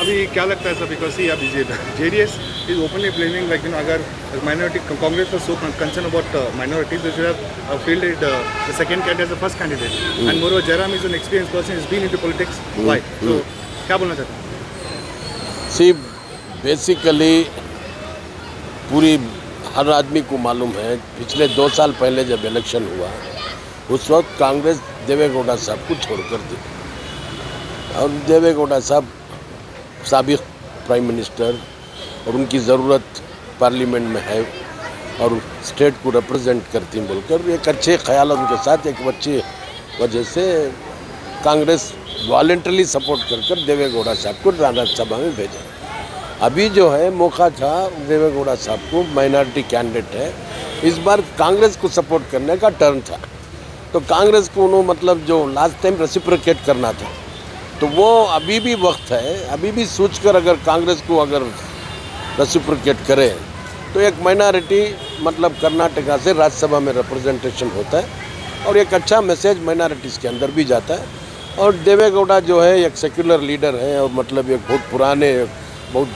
अभी क्या लगता है सर, बिकॉज सी अभी JDS is openly blaming like अगर minority Congress was so concern about minorities, they should have fielded the second candidate as the first candidate. And moreover, Jairam is an experienced person, he's been into politics. Why? So क्या बोलना चाहते हैं? See basically पूरी हर आदमी को मालूम है, पिछले 2 साल पहले जब इलेक्शन हुआ उस वक्त कांग्रेस देवेगौड़ा साहब को छोड़कर दी और देवेगौड़ा साहब साबिक प्राइम मिनिस्टर और उनकी ज़रूरत पार्लियामेंट में है और स्टेट को रिप्रेजेंट करती बोलकर एक अच्छे ख्याल उनके साथ एक अच्छी वजह से कांग्रेस वॉलंटरली सपोर्ट कर देवेगौड़ा साहब को राज्यसभा में भेजा। अभी जो है मौका था देवेगौड़ा साहब को, माइनॉरिटी कैंडिडेट है, इस बार कांग्रेस को सपोर्ट करने का टर्न था। तो कांग्रेस को उन्होंने मतलब जो लास्ट टाइम रेसिप्रोकेट करना था तो वो अभी भी वक्त है, अभी भी सोचकर अगर कांग्रेस को अगर रेसिप्रोकेट करे तो एक माइनॉरिटी मतलब कर्नाटका से राज्यसभा में रिप्रेजेंटेशन होता है और एक अच्छा मैसेज माइनॉरिटीज़ के अंदर भी जाता है। और देवेगौड़ा जो है एक सेक्युलर लीडर है और मतलब एक बहुत पुराने, बहुत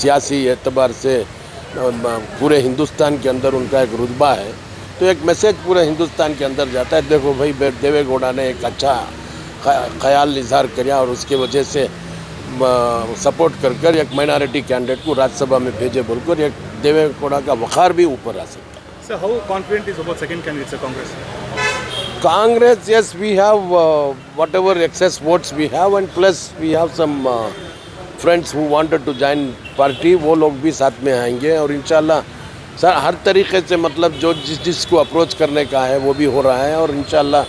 सियासी एतबार से पूरे हिंदुस्तान के अंदर उनका एक रुतबा है, तो एक मैसेज पूरे हिंदुस्तान के अंदर जाता है, देखो भाई देवेगौड़ा ने एक अच्छा ख्याल इजहार किया और उसके वजह से सपोर्ट कर एक माइनॉरिटी कैंडिडेट को राज्यसभा में भेजे बोलकर एक देवेगौड़ा का वक़ार भी ऊपर आ सकता है। Sir, how confident is about second candidate sir Congress? yes, we have whatever excess votes we have and plus we have some friends who wanted to join party, वो लोग भी साथ में आएंगे और इंशाल्लाह सर हर तरीके से मतलब जो जिसको अप्रोच करने का है वो भी हो रहा है और इंशाल्लाह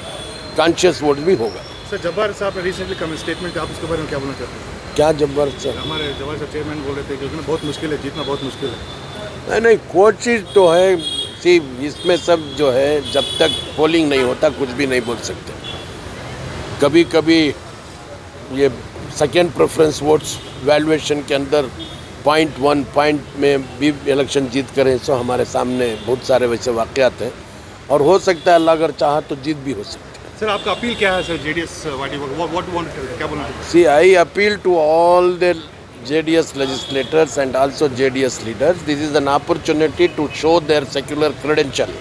कॉन्शियस वोट भी होगा। सर, जब्बार साहब ने रिसेंटली कम स्टेटमेंट, आप उसके बारे में क्या बोलना चाहते हैं? क्या जब्बार सर? हमारे जब्बार साहब चेयरमैन बोल रहे थे कि उसमें बहुत मुश्किल है, जीतना बहुत मुश्किल है। नहीं, कोशिश तो है, सी इसमें सब जो है जब तक पोलिंग नहीं होता कुछ भी नहीं बोल सकते। कभी कभी ये सेकेंड प्रेफरेंस वोट्स वैल्यूएशन के अंदर 0.1 पॉइंट में भी इलेक्शन जीत करें तो हमारे सामने बहुत सारे वैसे वाक़यात हैं और हो सकता है अल्लाह अगर चाहा तो जीत भी हो सकती है। सर, आपका अपील क्या है सर जेडीएस पार्टी को? व्हाट वांट क्या बोलना चाहते हैं? See I appeal to all the JDS legislators and also JDS leaders, this is an opportunity to show their secular credential.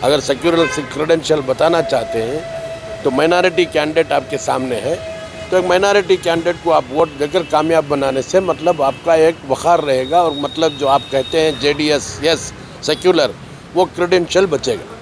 अगर सेक्युलर क्रेडेंशियल बताना चाहते हैं तो माइनॉरिटी कैंडिडेट आपके सामने है, तो एक माइनॉरिटी कैंडिडेट को आप वोट देकर कामयाब बनाने से मतलब आपका एक वक़ार रहेगा और मतलब जो आप कहते हैं JDS यस सेक्युलर, वो क्रेडेंशियल बचेगा।